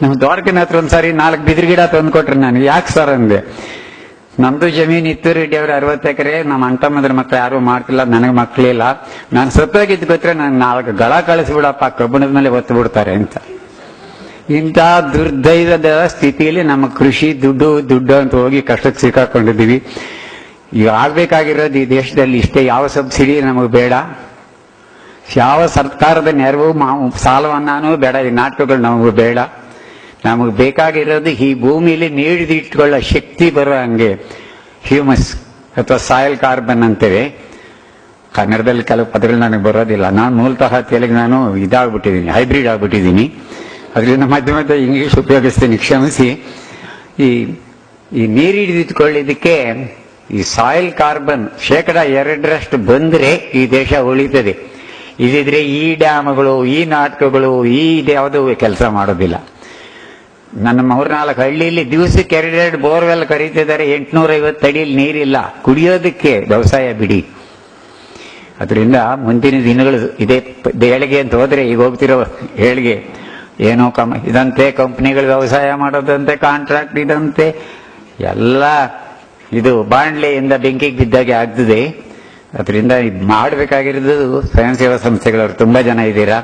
ನಮ್ಮ ದ್ವಾರಕಿನ ಹತ್ರ ಒಂದ್ಸಾರಿ 4 ಬಿದಿರು ಗಿಡ ತಂದು ಕೊಟ್ರೆ ನಾನು ಯಾಕೆ ಸರ್ ಅಂದೆ. ನಮ್ದು ಜಮೀನು ಇತ್ತು ರೆಡ್ಡಿ ಅವ್ರ 60 ಎಕರೆ, ನಮ್ಮ ಅಂಟಮ್ಮದ್ರ ಮಕ್ಳು ಯಾರು ಮಾಡ್ತಿಲ್ಲ, ನನಗೆ ಮಕ್ಳಿಲ್ಲ, ನಾನು ಸತ್ತೋಗಿದ್ದು ಗೊತ್ತರೆ ನಾನು 4 ಗಳ ಕಳಿಸ್ಬಿಡಪ್ಪ, ಕಬ್ಬಣದ ಮೇಲೆ ಒತ್ತು ಬಿಡ್ತಾರೆ ಅಂತ. ಇಂಥ ದುರ್ದೈವದ ಸ್ಥಿತಿಯಲ್ಲಿ ನಮ್ಮ ಕೃಷಿ ದುಡ್ಡು ಅಂತ ಹೋಗಿ ಕಷ್ಟಕ್ಕೆ ಸಿಕ್ಕಾಕೊಂಡಿದ್ದೀವಿ. ಈಗ ಆಗ್ಬೇಕಾಗಿರೋದು ಈ ದೇಶದಲ್ಲಿ ಇಷ್ಟೇ, ಯಾವ ಸಬ್ಸಿಡಿ ನಮಗೆ ಬೇಡ, ಯಾವ ಸರ್ಕಾರದ ನೆರವು ಸಾಲವನ್ನಾನು ಬೇಡ, ಈ ನಾಟಕಗಳು ನಮಗೂ ಬೇಡ. ನಮಗೆ ಬೇಕಾಗಿರೋದು ಈ ಭೂಮಿಯಲ್ಲಿ ನೀಡಿದಿಟ್ಕೊಳ್ಳೋ ಶಕ್ತಿ ಬರೋ ಹಂಗೆ ಹ್ಯೂಮಸ್ ಅಥವಾ ಸಾಯಿಲ್ ಕಾರ್ಬನ್ ಅಂತೇವೆ. ಕನ್ನಡದಲ್ಲಿ ಕೆಲವು ಪದಗಳು ನನಗೆ ಬರೋದಿಲ್ಲ. ನಾನು ಮೂಲತಃ ತೆಲುಗು, ನಾನು ಇದಾಗ್ಬಿಟ್ಟಿದ್ದೀನಿ, ಹೈಬ್ರಿಡ್ ಆಗ್ಬಿಟ್ಟಿದ್ದೀನಿ. ಅದರಿಂದ ಮಧ್ಯೆ ಇಂಗ್ಲಿಷ್ ಉಪಯೋಗಿಸ್ತೀನಿ, ಕ್ಷಮಿಸಿ. ಈ ನೀರು ಹಿಡಿದಿಟ್ಕೊಳ್ಳಿದ್ದಕ್ಕೆ ಈ ಸಾಯಿಲ್ ಕಾರ್ಬನ್ 2% ಬಂದ್ರೆ ಈ ದೇಶ ಉಳಿತದೆ. ಇದಿದ್ರೆ ಈ ಡ್ಯಾಮ್ಗಳು, ಈ ನಾಟಕಗಳು, ಈ ಯಾವುದು ಕೆಲಸ ಮಾಡೋದಿಲ್ಲ. ನನ್ನ 3-4 ಹಳ್ಳಿಯಲ್ಲಿ ದಿವಸಕ್ಕೆ 2 ಬೋರ್ವೆಲ್ ಕರೀತಿದ್ದಾರೆ, 850 ಅಡಿಯಲ್ಲಿ ನೀರಿಲ್ಲ ಕುಡಿಯೋದಕ್ಕೆ. ವ್ಯವಸಾಯ ಬಿಡಿ. ಅದರಿಂದ ಮುಂದಿನ ದಿನಗಳು ಇದೇ ಏಳಿಗೆ ಅಂತ ಹೋದ್ರೆ, ಈಗ ಹೋಗ್ತಿರೋ ಏಳಿಗೆ ಏನೋ ಇದಂತೆ, ಕಂಪ್ನಿಗಳು ವ್ಯವಸಾಯ ಮಾಡೋದಂತೆ, ಕಾಂಟ್ರಾಕ್ಟ್ ಇದಂತೆ, ಎಲ್ಲ ಇದು ಬಾಂಡ್ಲೆಯಿಂದ ಬೆಂಕಿಗೆ ಬಿದ್ದಾಗೆ ಆಗ್ತದೆ. ಅದರಿಂದ ಮಾಡಬೇಕಾಗಿರೋದು ಸ್ವಯಂ ಸೇವಾ ಸಂಸ್ಥೆಗಳವರು ತುಂಬಾ ಜನ ಇದ್ದೀರಾ.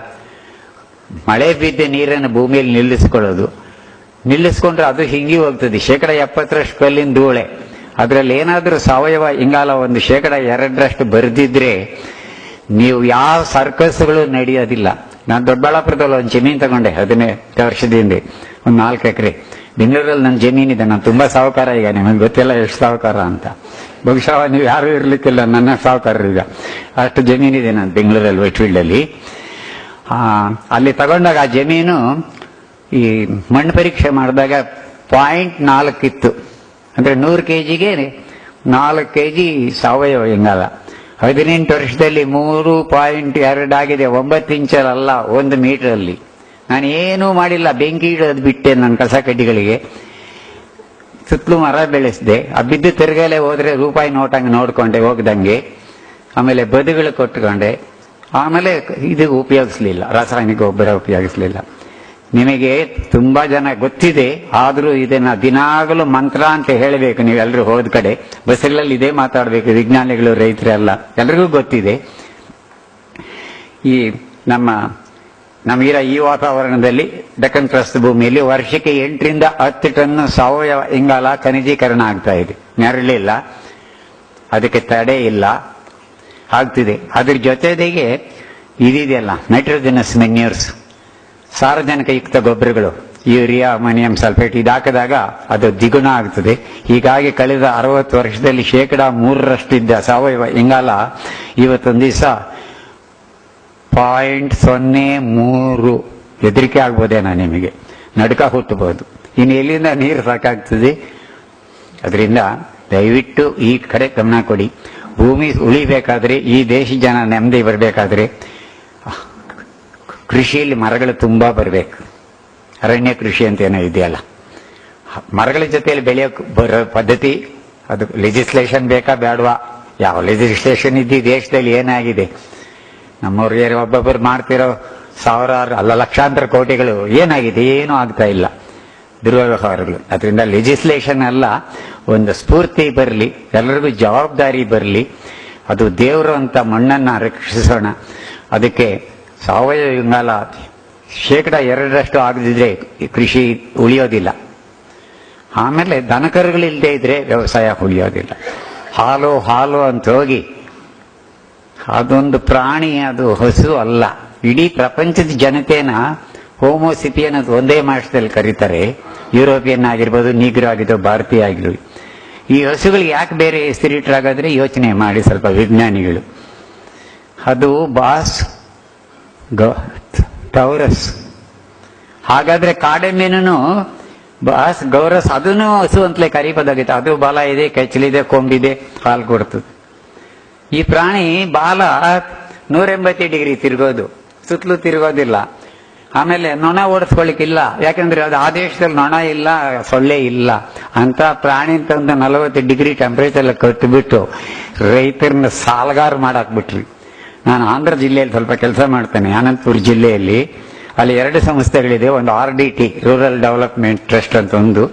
ಮಳೆ ಬಿದ್ದ ನೀರನ್ನು ಭೂಮಿಯಲ್ಲಿ ನಿಲ್ಲಿಸ್ಕೊಂಡ್ರೆ ಅದು ಹಿಂಗಿ ಹೋಗ್ತದೆ. 70% ಕಲ್ಲಿನ ಧೂಳೆ. ಅದರಲ್ಲಿ ಏನಾದ್ರೂ ಸಾವಯವ ಇಂಗಾಲ ಒಂದು 2% ಬರೆದಿದ್ರೆ ನೀವು ಯಾವ ಸರ್ಕಸ್ಗಳು ನಡೆಯೋದಿಲ್ಲ. ನಾನು ದೊಡ್ಡಬಳ್ಳಾಪುರದಲ್ಲಿ ಒಂದು ಜಮೀನು ತಗೊಂಡೆ 18 ವರ್ಷದ ಹಿಂದೆ, ಒಂದು 4 ಎಕರೆ. ಬೆಂಗಳೂರಲ್ಲಿ ನನ್ನ ಜಮೀನಿದೆ. ನಾನು ತುಂಬಾ ಸಾಹುಕಾರ. ಈಗ ನಿಮಗೆ ಗೊತ್ತಿಲ್ಲ ಎಷ್ಟು ಸಾಹುಕಾರ ಅಂತ. ಬಹುಶಃ ನೀವು ಯಾರು ಇರ್ಲಿಕ್ಕಿಲ್ಲ ನನ್ನ ಸಾಹುಕಾರರು. ಈಗ ಅಷ್ಟು ಜಮೀನಿದೆ ನಾನು ಬೆಂಗಳೂರಲ್ಲಿ, ವೈಟ್ಫೀಲ್ಡ್ ಅಲ್ಲಿ. ಅಲ್ಲಿ ತಗೊಂಡಾಗ ಆ ಜಮೀನು ಈ ಮಣ್ಣು ಪರೀಕ್ಷೆ ಮಾಡಿದಾಗ 0.4 ಇತ್ತು. ಅಂದ್ರೆ 100 kgಗೆ 4 kg ಸಾವಯವ ಇಂಗಾಲ. 18 ವರ್ಷದಲ್ಲಿ 3.2 ಆಗಿದೆ. 9 ಇಂಚಲ್ಲ, 1 ಮೀಟರಲ್ಲಿ. ನಾನು ಏನೂ ಮಾಡಿಲ್ಲ, ಬೆಂಕಿ ಇಡೋದು ಬಿಟ್ಟೆ ನನ್ನ ಕಸ ಕಡ್ಡಿಗಳಿಗೆ. ಸುತ್ತಲೂ ಮರ ಬೆಳೆಸಿದೆ. ಆ ಬಿದ್ದು ತಿರುಗಲೆ ಹೋದ್ರೆ ರೂಪಾಯಿ ನೋಟ್ ಹಂಗೆ ನೋಡ್ಕೊಂಡೆ ಹೋಗ್ದಂಗೆ. ಆಮೇಲೆ ಬದುಗಳು ಕೊಟ್ಕೊಂಡೆ. ಆಮೇಲೆ ಇದು ಉಪಯೋಗಿಸ್ಲಿಲ್ಲ, ರಾಸಾಯನಿಕ ಗೊಬ್ಬರ ಉಪಯೋಗಿಸ್ಲಿಲ್ಲ. ನಿಮಗೆ ತುಂಬಾ ಜನ ಗೊತ್ತಿದೆ, ಆದ್ರೂ ಇದನ್ನ ದಿನಾಗಲೂ ಮಂತ್ರ ಅಂತ ಹೇಳಬೇಕು. ನೀವೆಲ್ಲರೂ ಹೋದ ಕಡೆ ಬಸ್ಗಳಲ್ಲಿ ಇದೇ ಮಾತಾಡ್ಬೇಕು, ವಿಜ್ಞಾನಿಗಳು, ರೈತರೆಲ್ಲ, ಎಲ್ರಿಗೂ ಗೊತ್ತಿದೆ. ಈ ನಮಗಿರೋ ಈ ವಾತಾವರಣದಲ್ಲಿ ಡೆಕ್ಕನ್ ಪ್ರಸ್ಥ ಭೂಮಿಯಲ್ಲಿ ವರ್ಷಕ್ಕೆ 8 ರಿಂದ 10 ಟನ್ ಸಾವಯವ ಇಂಗಾಲ ಖನಿಜೀಕರಣ ಆಗ್ತಾ ಇದೆ. ನೆರಳಿಲ್ಲ, ಅದಕ್ಕೆ ತಡೆ ಇಲ್ಲ, ಆಗ್ತಿದೆ. ಅದ್ರ ಜೊತೆಗೆ ಇದಿದೆಯಲ್ಲ ನೈಟ್ರೋಜನಸ್ ಮೆನ್ಯೂರ್ಸ್, ಸಾರಜನಕಯುಕ್ತ ಗೊಬ್ಬರಗಳು, ಯೂರಿಯಾ, ಅಮೋನಿಯಂ ಸಲ್ಫೇಟ್, ಇದಾಕಿದಾಗ ಅದು ದ್ವಿಗುಣ ಆಗ್ತದೆ. ಹೀಗಾಗಿ ಕಳೆದ 60 ವರ್ಷದಲ್ಲಿ 3% ಇದ್ದ ಸಾವಯವ ಇಂಗಾಲ ಇವತ್ತೊಂದು ದಿವಸ 0.03. ಹೆದರಿಕೆ ಆಗ್ಬೋದೇನೋ ನಿಮಗೆ, ನಡುಕ ಹುಟ್ಟಬಹುದು. ಇನ್ನು ಎಲ್ಲಿಂದ ನೀರು ಸಾಕಾಗ್ತದೆ? ಅದರಿಂದ ದಯವಿಟ್ಟು ಈ ಕಡೆ ಗಮನ ಕೊಡಿ. ಭೂಮಿ ಉಳಿಬೇಕಾದ್ರೆ, ಈ ದೇಶ ಜನ ನೆಮ್ಮದಿ ಬರಬೇಕಾದ್ರೆ ಕೃಷಿಯಲ್ಲಿ ಮರಗಳು ತುಂಬಾ ಬರಬೇಕು. ಅರಣ್ಯ ಕೃಷಿ ಅಂತ ಏನೋ ಇದೆಯಲ್ಲ, ಮರಗಳ ಜೊತೆಯಲ್ಲಿ ಬೆಳೆಯೋ ಪದ್ಧತಿ, ಅದು ಲೆಜಿಸ್ಲೇಷನ್ ಬೇಕಾ ಬೇಡವಾ? ಯಾವ ಲೆಜಿಸ್ಲೇಷನ್ ಇದ್ದು ದೇಶದಲ್ಲಿ ಏನಾಗಿದೆ? ನಮ್ಮವ್ರಿಗೆ ಒಬ್ಬೊಬ್ಬರು ಮಾಡ್ತಿರೋ ಸಾವಿರಾರು ಅಲ್ಲ ಲಕ್ಷಾಂತರ ಕೋಟಿಗಳು ಏನಾಗಿದೆ? ಏನೂ ಆಗ್ತಾ ಇಲ್ಲ, ದುರ್ವ್ಯವಹಾರಗಳು. ಅದರಿಂದ ಲೆಜಿಸ್ಲೇಷನ್ ಅಲ್ಲ, ಒಂದು ಸ್ಫೂರ್ತಿ ಬರಲಿ, ಎಲ್ಲರಿಗೂ ಜವಾಬ್ದಾರಿ ಬರಲಿ. ಅದು ದೇವರು ಅಂತ ಮಣ್ಣನ್ನ ರಕ್ಷಿಸೋಣ. ಅದಕ್ಕೆ ಸಾವಯವ ಇಂಗಾಲ 2% ಆಗದಿದ್ರೆ ಕೃಷಿ ಉಳಿಯೋದಿಲ್ಲ. ಆಮೇಲೆ ದನಕರುಗಳಿಲ್ಲದೆ ಇದ್ರೆ ವ್ಯವಸಾಯ ಉಳಿಯೋದಿಲ್ಲ. ಹಾಲು ಅಂತ ಹೋಗಿ, ಅದೊಂದು ಪ್ರಾಣಿ, ಅದು ಹಸು ಅಲ್ಲ. ಇಡೀ ಪ್ರಪಂಚದ ಜನತೆನ ಹೋಮೋಸಿಪಿಯನ್ ಅಂತ ಒಂದೇ ಮಾಸದಲ್ಲಿ ಕರೀತಾರೆ. ಯುರೋಪಿಯನ್ ಆಗಿರ್ಬೋದು, ನೀಗ್ರೋ ಆಗಿದ್ದು, ಭಾರತೀಯ ಆಗಿರ್ಬೋದು. ಈ ಹಸುಗಳಿಗೆ ಯಾಕೆ ಬೇರೆ ಹೆಸರಿಟ್ರಾಗಾದ್ರೆ ಯೋಚನೆ ಮಾಡಿ ಸ್ವಲ್ಪ ವಿಜ್ಞಾನಿಗಳು. ಅದು ಬಾಸ್ ಗೌರಸ್. ಹಾಗಾದ್ರೆ ಕಾಡೆಮೀನು ಬಾಸ್ ಗೌರಸ್, ಅದನ್ನು ಹಸು ಅಂತಲೇ ಕರಿಬೋದಾಗಿತ್ತು. ಅದು ಬಾಲ ಇದೆ, ಕೆಚ್ಚಲಿದೆ, ಕೊಂಬಿದೆ, ಹಾಲು ಕೊಡ್ತದೆ. ಈ ಪ್ರಾಣಿ ಬಾಲ 180 ಡಿಗ್ರಿ ತಿರುಗೋದು, ಸುತ್ತಲೂ ತಿರುಗೋದಿಲ್ಲ. ಆಮೇಲೆ ನೊಣ ಓಡಿಸ್ಕೊಳ್ಲಿಕ್ಕಿಲ್ಲ, ಯಾಕಂದ್ರೆ ಅದು ಆ ದೇಶದಲ್ಲಿ ನೊಣ ಇಲ್ಲ, ಸೊಳ್ಳೆ ಇಲ್ಲ. ಅಂತ ಪ್ರಾಣಿ ತಂದು 40 ಡಿಗ್ರಿ ಟೆಂಪರೇಚರ್ ಕಟ್ಟಿಬಿಟ್ಟು ರೈತರನ್ನ ಸಾಲಗಾರ ಮಾಡಾಕ್ಬಿಟ್ರಿ. ನಾನು ಆಂಧ್ರ ಜಿಲ್ಲೆಯಲ್ಲಿ ಸ್ವಲ್ಪ ಕೆಲಸ ಮಾಡ್ತೇನೆ, ಅನಂತಪುರ ಜಿಲ್ಲೆಯಲ್ಲಿ. ಅಲ್ಲಿ 2 ಸಂಸ್ಥೆಗಳಿದೆ. ಒಂದು RDT, ರೂರಲ್ ಡೆವಲಪ್ಮೆಂಟ್ ಟ್ರಸ್ಟ್ ಅಂತ ಒಂದು,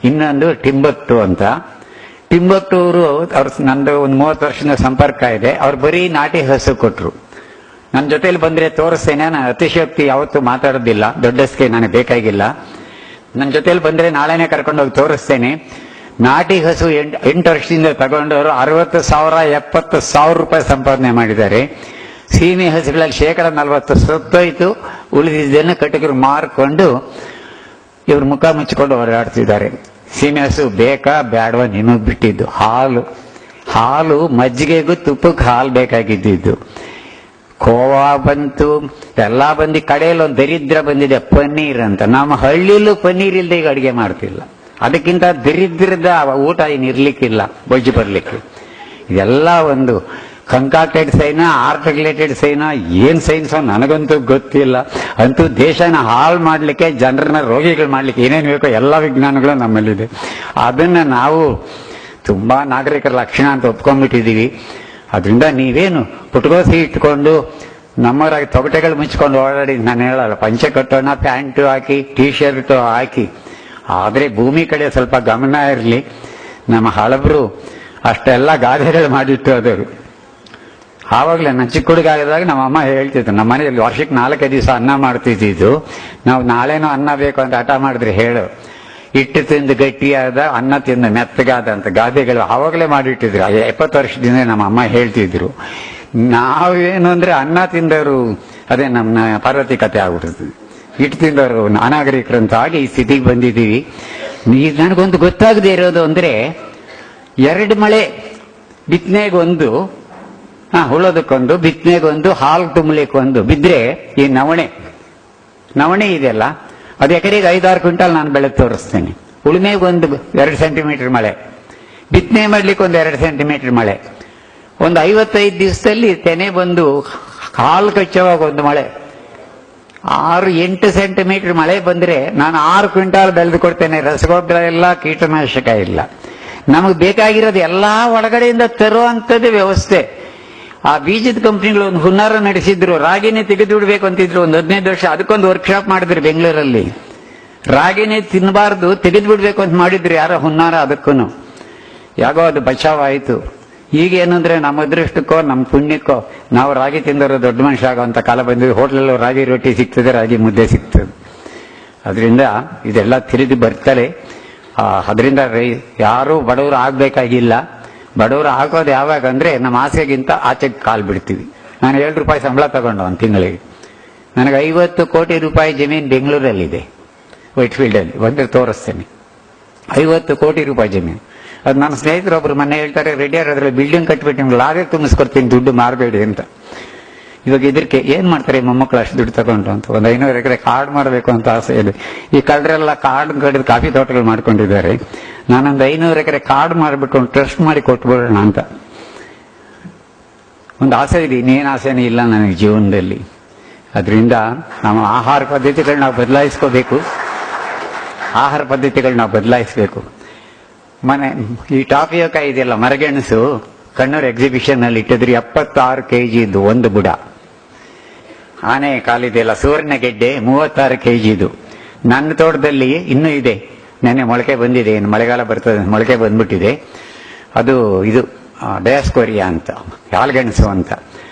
ಇನ್ನೊಂದು ಟಿಂಬಕ್ಟು ಅಂತ. ಟಿಂಬಕ್ಟೂರು ಅವ್ರು ನಂದು ಒಂದು 30 ವರ್ಷದ ಸಂಪರ್ಕ ಇದೆ. ಅವ್ರು ಬರೀ ನಾಟಿ ಹಸು ಕೊಟ್ರು. ನನ್ನ ಜೊತೆಲಿ ಬಂದ್ರೆ ತೋರಿಸ್ತೇನೆ. ನಾನು ಅತಿಶಯೋಕ್ತಿ ಯಾವತ್ತೂ ಮಾತಾಡೋದಿಲ್ಲ, ದೊಡ್ಡಸ್ಗೆ ನನಗೆ ಬೇಕಾಗಿಲ್ಲ. ನನ್ನ ಜೊತೆಲಿ ಬಂದ್ರೆ ನಾಳೆನೆ ಕರ್ಕೊಂಡೋಗಿ ತೋರಿಸ್ತೇನೆ. ನಾಟಿ ಹಸು 8 ವರ್ಷದಿಂದ ತಗೊಂಡವರು 60,000 70,000 ರೂಪಾಯಿ ಸಂಪಾದನೆ ಮಾಡಿದ್ದಾರೆ. ಸೀಮೆ ಹಸುಗಳಲ್ಲಿ 40% ಸತ್ತೋಯ್ತು. ಉಳಿದಿದ್ದನ್ನು ಕಟಕರು ಮಾರ್ಕೊಂಡು ಇವ್ರು ಮುಖ ಮುಚ್ಚಿಕೊಂಡು ಓಡಾಡ್ತಿದ್ದಾರೆ. ಸೀಮೆ ಹಸು ಬೇಕಾ ಬೇಡವಾ ನಿಮಗ್ ಬಿಟ್ಟಿದ್ದು. ಹಾಲು ಮಜ್ಜಿಗೆಗೂ ತುಪ್ಪಕ್ಕೆ ಹಾಲು ಬೇಕಾಗಿದ್ದು. ಕೋವಾ ಬಂತು, ಎಲ್ಲ ಬಂದು ಕಡೆಯಲ್ಲಿ ಒಂದು ದರಿದ್ರ ಬಂದಿದೆ, ಪನ್ನೀರ್ ಅಂತ. ನಮ್ಮ ಹಳ್ಳಿಲೂ ಪನ್ನೀರ್ ಇಲ್ಲದೆ ಈಗ ಅಡಿಗೆ ಮಾಡ್ತಿಲ್ಲ. ಅದಕ್ಕಿಂತ ದರಿದ್ರದ ಊಟ ಏನು ಇರ್ಲಿಕ್ಕಿಲ್ಲ, ಬೊಜ್ಜು ಬರ್ಲಿಕ್ಕೆ. ಇದೆಲ್ಲ ಒಂದು ಕಂಕಾಕ್ಟೆಡ್ ಸೈನಾ, ಆರ್ಟ್ ರಿಲೇಟೆಡ್ ಸೈನಾ, ಏನ್ ಸೈನ್ಸ್ ನನಗಂತೂ ಗೊತ್ತಿಲ್ಲ. ಅಂತೂ ದೇಶನ ಹಾಳು ಮಾಡ್ಲಿಕ್ಕೆ, ಜನರನ್ನ ರೋಗಿಗಳು ಮಾಡ್ಲಿಕ್ಕೆ ಏನೇನು ಬೇಕೋ ಎಲ್ಲ ವಿಜ್ಞಾನಗಳು ನಮ್ಮಲ್ಲಿದೆ. ಅದನ್ನ ನಾವು ತುಂಬಾ ನಾಗರಿಕರ ಲಕ್ಷಣ ಅಂತ ಒಪ್ಕೊಂಡ್ಬಿಟ್ಟಿದೀವಿ. ಅದರಿಂದ ನೀವೇನು ಪುಟ್ಗೋಸಿ ಇಟ್ಕೊಂಡು ನಮ್ಮರಾಗಿ ತೊಗಟೆಗಳು ಮುಚ್ಕೊಂಡು ಓಡಾಡಿ, ನಾನು ಹೇಳಲ್ಲ, ಪಂಚೆ ಕಟ್ಟೋಣ, ಪ್ಯಾಂಟು ಹಾಕಿ, ಟೀ ಶರ್ಟ್ ಹಾಕಿ. ಆದ್ರೆ ಭೂಮಿ ಕಡೆ ಸ್ವಲ್ಪ ಗಮನ ಇರಲಿ. ನಮ್ಮ ಹಳಬರು ಅಷ್ಟೆಲ್ಲ ಗಾದೆಗಳು ಮಾಡಿಟ್ಟು ಹೋದರು. ಆವಾಗಲೇ ನಾನು ಚಿಕ್ಕ ಹುಡುಗ ಆಗಿದಾಗ ನಮ್ಮ ಅಮ್ಮ ಹೇಳ್ತಿದ್ರು, ನಮ್ಮ ಮನೆಯಲ್ಲಿ ವರ್ಷಕ್ಕೆ 4-5 ದಿವಸ ಅನ್ನ ಮಾಡ್ತಿದ್ದು. ನಾವು ನಾಳೆನೂ ಅನ್ನ ಬೇಕು ಅಂತ ಹಠ ಮಾಡಿದ್ರೆ ಹೇಳು, ಹಿಟ್ಟು ತಿಂದು ಗಟ್ಟಿಯಾದ, ಅನ್ನ ತಿಂದು ಮೆತ್ತಗಾದ ಅಂತ ಗಾದೆಗಳು ಆವಾಗಲೇ ಮಾಡಿಟ್ಟಿದ್ರು. 70 ವರ್ಷದಿಂದ ನಮ್ಮ ಅಮ್ಮ ಹೇಳ್ತಿದ್ರು. ನಾವೇನು ಅಂದ್ರೆ ಅನ್ನ ತಿಂದವರು, ಅದೇ ನಮ್ಮ ಪಾರ್ವತಿ ಕತೆ ಆಗ್ಬಿಡ್ತದೆ. ಹಿಟ್ಟು ತಿಂದವರು ಅನಾಗರಿಕರಂತ ಆಗಿ ಈ ಸ್ಥಿತಿಗೆ ಬಂದಿದ್ದೀವಿ. ನನಗೊಂದು ಗೊತ್ತಾಗದೆ ಇರೋದು ಅಂದ್ರೆ, 2 ಮಳೆ, ಬಿತ್ತನೆಗೊಂದು, ಹುಳೋದಕ್ಕೊಂದು, ಬಿತ್ತನೆಗೊಂದು, ಹಾಲು ತುಂಬಲಿಕ್ಕೊಂದು ಬಿದ್ರೆ, ಈ ನವಣೆ ಇದೆಯಲ್ಲ, ಅದು ಎಕರೆಗೆ 5-6 ಕ್ವಿಂಟಲ್ ನಾನು ಬೆಳೆದು ತೋರಿಸ್ತೇನೆ. ಉಳುಮೆಗೊಂದು 2 ಸೆಂಟಿಮೀಟರ್ ಮಳೆ, ಬಿತ್ತನೆ ಮಾಡ್ಲಿಕ್ಕೆ ಒಂದು 2 ಸೆಂಟಿಮೀಟರ್ ಮಳೆ, ಒಂದು 55 ದಿವಸದಲ್ಲಿ ತೆನೆ ಬಂದು ಹಾಲು ಕಚ್ಚುವಾಗ ಒಂದು ಮಳೆ, 6-8 ಸೆಂಟಿಮೀಟರ್ ಮಳೆ ಬಂದ್ರೆ ನಾನು 6 ಕ್ವಿಂಟಾಲ್ ಬೆಳೆದು ಕೊಡ್ತೇನೆ. ರಸಗೊಬ್ಬರ ಇಲ್ಲ, ಕೀಟನಾಶಕ ಇಲ್ಲ. ನಮಗೆ ಬೇಕಾಗಿರೋದು ಎಲ್ಲಾ ಒಳಗಡೆಯಿಂದ ತರುವಂತದ್ದು ವ್ಯವಸ್ಥೆ. ಆ ಬೀಜದ ಕಂಪ್ನಿಗಳು ಒಂದು ಹುನ್ನಾರ ನಡೆಸಿದ್ರು. ರಾಗಿನೇ ತೆಗೆದು ಬಿಡ್ಬೇಕು ಅಂತಿದ್ರು ಒಂದು 15 ವರ್ಷ. ಅದಕ್ಕೊಂದು ವರ್ಕ್ಶಾಪ್ ಮಾಡಿದ್ರು ಬೆಂಗಳೂರಲ್ಲಿ. ರಾಗಿನೇ ತಿನ್ನಬಾರ್ದು, ತೆಗೆದು ಬಿಡ್ಬೇಕು ಅಂತ ಮಾಡಿದ್ರು ಯಾರೋ ಹುನ್ನಾರ. ಅದಕ್ಕೂ ಯಾಗೋ ಅದು ಬಚಾವಾಯಿತು. ಈಗ ಏನಂದ್ರೆ ನಮ್ಮ ಅದೃಷ್ಟಕ್ಕೋ ನಮ್ಮ ಪುಣ್ಯಕ್ಕೋ ನಾವು ರಾಗಿ ತಿಂದವರು ದೊಡ್ಡ ಮನುಷ್ಯ ಆಗೋಂಥ ಕಾಲ ಬಂದಿದೆ. ಹೋಟ್ಲಲ್ಲೂ ರಾಗಿ ರೊಟ್ಟಿ ಸಿಗ್ತದೆ, ರಾಗಿ ಮುದ್ದೆ ಸಿಗ್ತದೆ. ಅದರಿಂದ ಇದೆಲ್ಲ ತಿರುಗಿ ಬರ್ತಾರೆ. ಅದರಿಂದ ಯಾರೂ ಬಡವರು ಆಗ್ಬೇಕಾಗಿಲ್ಲ. ಬಡವರು ಹಾಕೋದು ಯಾವಾಗ ಅಂದ್ರೆ ನಮ್ಮ ಆಸೆಗಿಂತ ಆಚೆಗೆ ಕಾಲು ಬಿಡ್ತೀವಿ. ನಾನು 7 ರೂಪಾಯಿ ಸಂಬಳ ತಗೊಂಡು ಒಂದು ತಿಂಗಳಿಗೆ. ನನಗೆ 50 ಕೋಟಿ ರೂಪಾಯಿ ಜಮೀನು ಬೆಂಗಳೂರಲ್ಲಿದೆ, ವೈಟ್ಫೀಲ್ಡ್ ಅಲ್ಲಿ. ಬಂದ್ರೆ ತೋರಿಸ್ತೇನೆ. 50 ಕೋಟಿ ರೂಪಾಯಿ ಜಮೀನು. ಅದು ನನ್ನ ಸ್ನೇಹಿತರೊಬ್ರು ಮೊನ್ನೆ ಹೇಳ್ತಾರೆ, ರೆಡಿಯಾರ್ ಅದ್ರಲ್ಲಿ ಬಿಲ್ಡಿಂಗ್ ಕಟ್ಬಿಟ್ಟು ನಿಮ್ಗೆ ಲಾಗೆ ತುಂಬಿಸ್ಕೊಡ್ತೀನಿ, ದುಡ್ಡು ಮಾರಬೇಡಿ ಅಂತ. ಇವಾಗ ಇದಕ್ಕೆ ಏನ್ ಮಾಡ್ತಾರೆ ಮೊಮ್ಮಕ್ಕಳು ಅಷ್ಟು ದುಡ್ಡು ತಗೊಂಡು ಅಂತ. ಒಂದು 500 ಎಕರೆ ಕಾಡು ಮಾಡಬೇಕು ಅಂತ ಆಸೆ ಇದೆ. ಈ ಕಳ್ಳರೆಲ್ಲ ಕಾಡು ಕಡಿದು ಕಾಫಿ ತೋಟಗಳು ಮಾಡ್ಕೊಂಡಿದ್ದಾರೆ. ನಾನೊಂದು 500 ಎಕರೆ ಕಾಡು ಮಾಡಿಬಿಟ್ಟು ಒಂದು ಟ್ರಸ್ಟ್ ಮಾಡಿ ಕೊಟ್ಬಿಡೋಣ ಅಂತ ಒಂದು ಆಸೆ ಇದೆ. ಇನ್ನೇನು ಆಸೆನೇ ಇಲ್ಲ ನನಗೆ ಜೀವನದಲ್ಲಿ. ಅದರಿಂದ ನಮ್ಮ ಆಹಾರ ಪದ್ಧತಿಗಳು ನಾವು ಬದಲಾಯಿಸಬೇಕು. ಈ ಟಾಪಿಯೋಕಾಯಿ ಇದೆಯಲ್ಲ, ಮರಗೆಣಸು, ಕಣ್ಣೂರು ಎಕ್ಸಿಬಿಷನ್ ಅಲ್ಲಿ ಇಟ್ಟಿದ್ರಿ. 76 kg ಇದು ಒಂದು ಬುಡ. ಆನೆ ಕಾಲಿದೆಯಲ್ಲ, ಸುವರ್ಣಗೆಡ್ಡೆ 36 kg ಇದು. ನನ್ನ ತೋಟದಲ್ಲಿ ಇನ್ನೂ ಇದೆ, ನೆನ್ನೆ ಮೊಳಕೆ ಬಂದಿದೆ. ಇನ್ನು ಮಳೆಗಾಲ ಬರ್ತದೆ, ಮೊಳಕೆ ಬಂದ್ಬಿಟ್ಟಿದೆ. ಅದು ಇದು ಡಯಾಸ್ಕೋರಿಯಾ ಅಂತ, ಹಾಲ್ಗೆಣಸು ಅಂತ.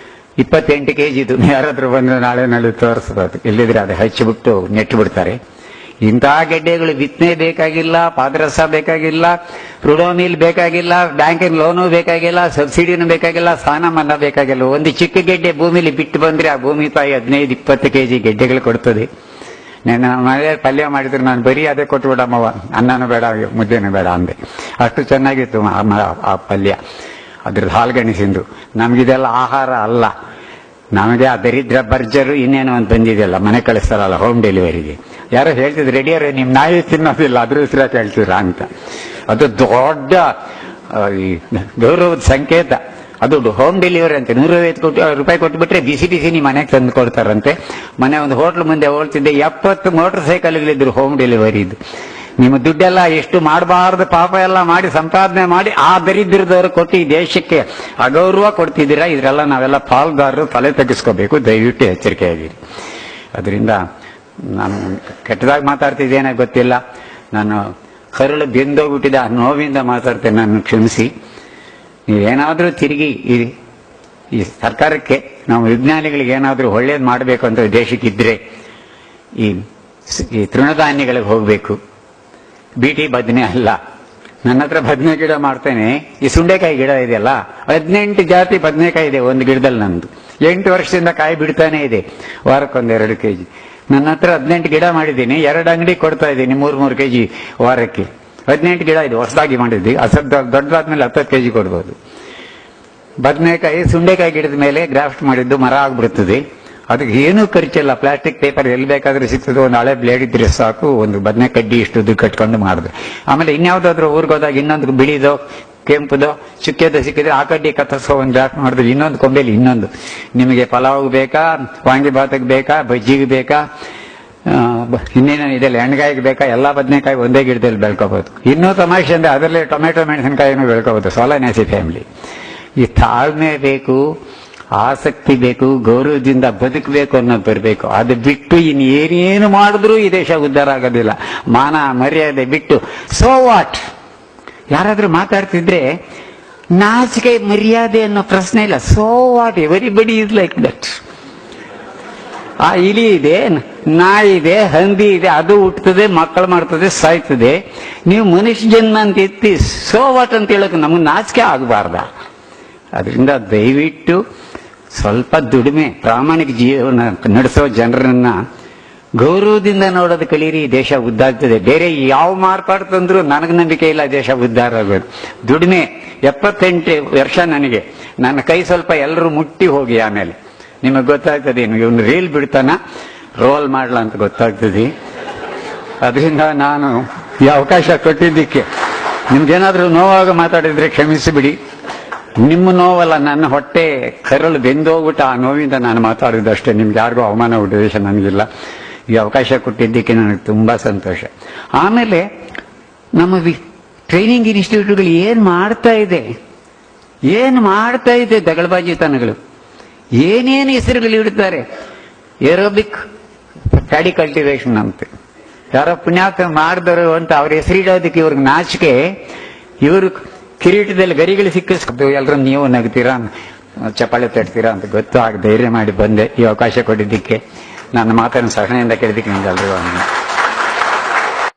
28 kg ಇದು. ಯಾರಾದ್ರೂ ಬಂದ್ರೆ ನಾಳೆ ತೋರಿಸ್ಬೋದು. ಇಲ್ಲಿದ್ರೆ ಅದು ಹಚ್ಚಿಬಿಟ್ಟು ನೆಟ್ಟು ಬಿಡ್ತಾರೆ. ಇಂತಹ ಗೆಡ್ಡೆಗಳು ಬಿತ್ತನೆ ಬೇಕಾಗಿಲ್ಲ, ಪಾದರಸ ಬೇಕಾಗಿಲ್ಲ, ಪ್ರುಡೋಮಿಲ್ ಬೇಕಾಗಿಲ್ಲ, ಬ್ಯಾಂಕಿನ ಲೋನು ಬೇಕಾಗಿಲ್ಲ, ಸಬ್ಸಿಡಿನೂ ಬೇಕಾಗಿಲ್ಲ, ಸಾಲ ಮನ್ನಾ ಬೇಕಾಗಿಲ್ಲ. ಒಂದು ಚಿಕ್ಕ ಗೆಡ್ಡೆ ಭೂಮಿಲಿ ಬಿಟ್ಟು ಬಂದ್ರೆ ಆ ಭೂಮಿ ತಾಯಿ 15-20 kg ಗೆಡ್ಡೆಗಳು ಕೊಡ್ತದೆ. ನಾನು ಮನೆಯಲ್ಲಿ ಪಲ್ಯ ಮಾಡಿದ್ರು, ನಾನು ಬರೀ ಅದೇ ಕೊಟ್ಬಿಡಮ್ಮವ, ಅನ್ನನೂ ಬೇಡ ಮುದ್ದೆನೂ ಬೇಡ ಅಂದೆ. ಅಷ್ಟು ಚೆನ್ನಾಗಿತ್ತು ಆ ಪಲ್ಯ. ಅದ್ರದ್ದು ಹಾಲ್ಗೆಣಸಿಂದು. ನಮಗಿದೆಲ್ಲ ಆಹಾರ ಅಲ್ಲ. ನಮಗೆ ಆ ದರಿದ್ರ ಬರ್ಜರು ಇನ್ನೇನೋ ಒಂದು ಬಂದಿದೆಯಲ್ಲ, ಮನೆ ಕಳಿಸ್ತಾರಲ್ಲ ಹೋಮ್ ಡೆಲಿವರಿಗೆ. ಯಾರೋ ಹೇಳ್ತಿದ್ರು, ರೆಡಿಯರ್ ನಿಮ್ ನಾಯಿ ತಿನ್ನೋದಿಲ್ಲ, ಅದ್ರ ಹೆಸರು ಹೇಳ್ತೀರಾ ಅಂತ. ಅದು ದೊಡ್ಡ ಗೌರವದ ಸಂಕೇತ. ಅದು ಹೋಮ್ ಡೆಲಿವರಿ ಅಂತೆ. 150 ರೂಪಾಯಿ ಕೊಟ್ಟುಬಿಟ್ರೆ ಬಿಸಿ ನಿಮ್ಮ ಮನೆಗೆ ತಂದು ಕೊಡ್ತಾರಂತೆ. ಮನೆ ಒಂದು ಹೋಟ್ಲ್ ಮುಂದೆ ಹೋಗ್ತಿದ್ದೆ, 70 ಮೋಟರ್ ಸೈಕಲ್ಗಳಿದ್ರು ಹೋಮ್ ಡೆಲಿವರಿ ಇದ್ದು. ನಿಮ್ಮ ದುಡ್ಡೆಲ್ಲ ಎಷ್ಟು ಮಾಡಬಾರ್ದು ಪಾಪ ಎಲ್ಲ ಮಾಡಿ ಸಂಪಾದನೆ ಮಾಡಿ ಆ ದರಿದ್ರದವರು ಕೊಟ್ಟು ಈ ದೇಶಕ್ಕೆ ಅಗೌರವ ಕೊಡ್ತಿದ್ದೀರಾ. ಇದ್ರೆಲ್ಲ ನಾವೆಲ್ಲ ಪಾಲ್ಗಾರರು ತಲೆ ತೆಗೆಸ್ಕೋಬೇಕು. ದಯವಿಟ್ಟು ಎಚ್ಚರಿಕೆ ಆಗಿರಿ. ಅದರಿಂದ ನಾನು ಕೆಟ್ಟದಾಗಿ ಮಾತಾಡ್ತಿದ್ದೇನೆ ಗೊತ್ತಿಲ್ಲ, ನಾನು ಕರುಳು ಬೆಂದೋಗ್ಬಿಟ್ಟಿದೆ, ಆ ನೋವಿಂದ ಮಾತಾಡ್ತೇನೆ, ನಾನು ಕ್ಷಮಿಸಿ. ನೀವೇನಾದರೂ ತಿರುಗಿ ಈ ಸರ್ಕಾರಕ್ಕೆ, ನಾವು ವಿಜ್ಞಾನಿಗಳಿಗೆ ಏನಾದರೂ ಒಳ್ಳೇದು ಮಾಡಬೇಕು ಅಂತ ದೇಶಕ್ಕಿದ್ರೆ ಈ ತೃಣಧಾನ್ಯಗಳಿಗೆ ಹೋಗಬೇಕು, ಬೀಟಿ ಬದನೆ ಅಲ್ಲ. ನನ್ನ ಹತ್ರ ಬದನೆ ಗಿಡ ಮಾಡ್ತೇನೆ, ಈ ಸುಂಡೆಕಾಯಿ ಗಿಡ ಇದೆಯಲ್ಲ, 18 ಜಾತಿ ಬದನೆಕಾಯಿ ಇದೆ ಒಂದು ಗಿಡದಲ್ಲಿ. ನಂದು 8 ವರ್ಷದಿಂದ ಕಾಯಿ ಬಿಡ್ತಾನೆ ಇದೆ, ವಾರಕ್ಕೊಂದು 2 kg. ನನ್ನ ಹತ್ರ 18 ಗಿಡ ಮಾಡಿದ್ದೀನಿ, 2 ಅಂಗಡಿ ಕೊಡ್ತಾ ಇದ್ದೀನಿ, 3 kg ವಾರಕ್ಕೆ. 18 ಗಿಡ ಇದೆ, ಹೊಸದಾಗಿ ಮಾಡಿದ್ವಿ. ದೊಡ್ಡದಾದ್ಮೇಲೆ 10 kg ಕೊಡ್ಬೋದು. ಬದನೆಕಾಯಿ ಸುಂಡೆಕಾಯಿ ಗಿಡದ ಮೇಲೆ ಗ್ರಾಫ್ಟ್ ಮಾಡಿದ್ದು ಮರ ಆಗ್ಬಿಡ್ತದೆ. ಅದಕ್ಕೆ ಏನೂ ಖರ್ಚಿಲ್ಲ, ಪ್ಲಾಸ್ಟಿಕ್ ಪೇಪರ್ ಎಲ್ಲಿ ಬೇಕಾದ್ರೆ ಸಿಗ್ತದೆ, ಒಂದು ಹಳೆ ಬ್ಲೇಡ್ ಇದ್ರೆ ಸಾಕು, ಒಂದು ಬದನೆ ಕಡ್ಡಿ ಇಷ್ಟು ಕಟ್ಕೊಂಡು ಮಾಡಿದೆ. ಆಮೇಲೆ ಇನ್ಯಾವುದಾದ್ರೂ ಊರ್ಗೋದಾಗ ಇನ್ನೊಂದು ಬಿಳಿದೋ ಕೆಂಪುದೋ ಚುಕ್ಕೆದೋ ಸಿಕ್ಕಿದ್ರೆ ಆ ಕಡ್ಡಿ ಕತ್ತರಿಸೋ ಒಂದು ಗ್ರಾಫ್ಟ್ ಮಾಡಿದ್ರೆ ಇನ್ನೊಂದು ಕೊಂಬೆಲಿ ಇನ್ನೊಂದು. ನಿಮಗೆ ಪಲಾವ್ ಬೇಕಾ, ವಾಂಗಿಭಾತಿಗೆ ಬೇಕಾ, ಬಜ್ಜಿಗೆ ಬೇಕಾ, ಇನ್ನೇನೇನು ಇದೆಲ್ಲ ಎಣ್ಣೆಗಾಯಿಗೆ ಬೇಕಾ, ಎಲ್ಲಾ ಬದನೆಕಾಯಿ ಒಂದೇ ಗಿಡದಲ್ಲಿ ಬೆಳ್ಕೋಬಹುದು. ಇನ್ನೂ ತಮಾಷೆ ಅಂದ್ರೆ ಅದರಲ್ಲೇ ಟೊಮೆಟೊ ಮೆಣಸಿನಕಾಯಿನೂ ಬೆಳ್ಕೋಬಹುದು. ಸೋಲನೇಸಿ ಫ್ಯಾಮಿಲಿ. ಈ ತಾಳ್ಮೆ ಬೇಕು, ಆಸಕ್ತಿ ಬೇಕು, ಗೌರವದಿಂದ ಬದುಕಬೇಕು ಅನ್ನೋದು ಬರಬೇಕು. ಅದು ಬಿಟ್ಟು ಇನ್ನೇನೇನು ಮಾಡಿದ್ರೂ ಈ ದೇಶ ಉದ್ಧಾರ ಆಗೋದಿಲ್ಲ. ಮಾನ ಮರ್ಯಾದೆ ಬಿಟ್ಟು ಸೋ ವಾಟ್, ಯಾರಾದ್ರೂ ಮಾತಾಡ್ತಿದ್ರೆ ನಾಚಿಕೆ ಮರ್ಯಾದೆ ಅನ್ನೋ ಪ್ರಶ್ನೆ ಇಲ್ಲ. So what, everybody is like that. ಆ ಇಲಿ ಇದೆ, ನಾಯಿ ಇದೆ, ಹಂದಿ ಇದೆ, ಅದು ಹುಟ್ಟುತ್ತದೆ, ಮಕ್ಕಳು ಮಾಡ್ತದೆ, ಸಾಯ್ತದೆ. ನೀವು ಮನುಷ್ಯ ಜನ್ಮ ಅಂತ ಎತ್ತಿ ಸೋ ವಾಟ್ ಅಂತ ಹೇಳಕ್ ನಮಗೆ ನಾಚಿಕೆ ಆಗಬಾರ್ದ? ಅದರಿಂದ ದಯವಿಟ್ಟು ಸ್ವಲ್ಪ ದುಡಿಮೆ, ಪ್ರಾಮಾಣಿಕ ಜೀವನ ನಡೆಸೋ ಜನರನ್ನ ಗೌರವದಿಂದ ನೋಡೋದು ಕಲೀರಿ. ದೇಶ ಉದ್ದಾಗ್ತದೆ. ಬೇರೆ ಯಾವ ಮಾರ್ಪಾಡು ತಂದ್ರೂ ನನಗೆ ನಂಬಿಕೆ ಇಲ್ಲ ದೇಶ ಉದ್ಧಾರ ಆಗೋದು. ದುಡಿಮೆ. 78 ವರ್ಷ ನನಗೆ. ನನ್ನ ಕೈ ಸ್ವಲ್ಪ ಎಲ್ಲರೂ ಮುಟ್ಟಿ ಹೋಗಿ, ಆಮೇಲೆ ನಿಮಗೆ ಗೊತ್ತಾಗ್ತದೆ ಇವನು ರೀಲ್ ಬಿಡ್ತಾನ ರೋಲ್ ಮಾಡ್ಲ ಅಂತ ಗೊತ್ತಾಗ್ತದೆ. ಅದರಿಂದ ನಾನು ಈ ಅವಕಾಶ ಕೊಟ್ಟಿದ್ದಕ್ಕೆ ನಿಮ್ಗೇನಾದ್ರೂ ನೋವಾಗ ಮಾತಾಡಿದ್ರೆ ಕ್ಷಮಿಸಿಬಿಡಿ. ನಿಮ್ಮ ನೋವಲ್ಲ, ನನ್ನ ಹೊಟ್ಟೆ ಕರಳು ಬೆಂದೋಗ್ಬಿಟ್ಟು ಆ ನೋವಿಂದ ನಾನು ಮಾತಾಡಿದಷ್ಟೇ. ನಿಮ್ಗೆ ಯಾರಿಗೂ ಅವಮಾನ ಉದ್ದೇಶ ನನಗಿಲ್ಲ. ಈ ಅವಕಾಶ ಕೊಟ್ಟಿದ್ದಕ್ಕೆ ನನಗೆ ತುಂಬಾ ಸಂತೋಷ. ಆಮೇಲೆ ನಮ್ಮ ಟ್ರೈನಿಂಗ್ ಇನ್ಸ್ಟಿಟ್ಯೂಟ್ಗಳು ಏನ್ ಮಾಡ್ತಾ ಇದೆ ದಗಳಬಾಜಿತನಗಳು, ಏನೇನು ಹೆಸರುಗಳು ಇಡ್ತಾರೆ. ಏರೋಬಿಕ್ ಪ್ಯಾಡಿ ಕಲ್ಟಿವೇಶನ್ ಅಂತ ಯಾರೋ ಪುಣ್ಯಾತ ಮಾಡಿದರು ಅಂತ ಅವ್ರ ಹೆಸರಿಡೋದಕ್ಕೆ ಇವ್ರಿಗೆ ನಾಚಿಕೆ. ಇವರು ಕಿರೀಟದಲ್ಲಿ ಗರಿಗಳು ಸಿಕ್ಕಿಸ್ಕೊಂಡು ಎಲ್ಲರೂ ನೀವು ನಗ್ತೀರಾ, ಚಪ್ಪಾಳೆ ತಟ್ತೀರಾ ಅಂತ ಗೊತ್ತು. ಆಗ ಧೈರ್ಯ ಮಾಡಿ ಬಂದೆ. ಈ ಅವಕಾಶ ಕೊಟ್ಟಿದ್ದಕ್ಕೆ, ನನ್ನ ಮಾತನ್ನು ಸಹನೆಯಿಂದ ಕೇಳಿದ್ದಕ್ಕೆ ನಿಮ್ಗೆಲ್ಲರಿಗೂ